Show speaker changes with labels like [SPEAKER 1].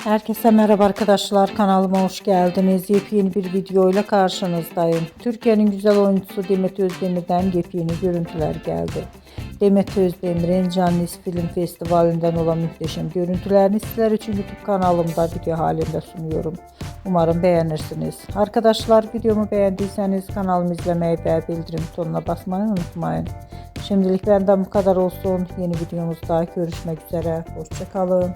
[SPEAKER 1] Herkese merhaba arkadaşlar, kanalıma hoş geldiniz. Yepyeni bir video ile karşınızdayım. Türkiye'nin güzel oyuncusu Demet Özdemir'den yepyeni görüntüler geldi. Demet Özdemir'in Cannes Film Festivali'nden olan muhteşem görüntülerini sizler için YouTube kanalımda video halinde sunuyorum. Umarım beğenirsiniz. Arkadaşlar, videomu beğendiyseniz kanalımı izlemeyi ve bildirim butonuna basmayı unutmayın. Şimdilik benden bu kadar olsun. Yeni videomuzda görüşmek üzere. Hoşça kalın.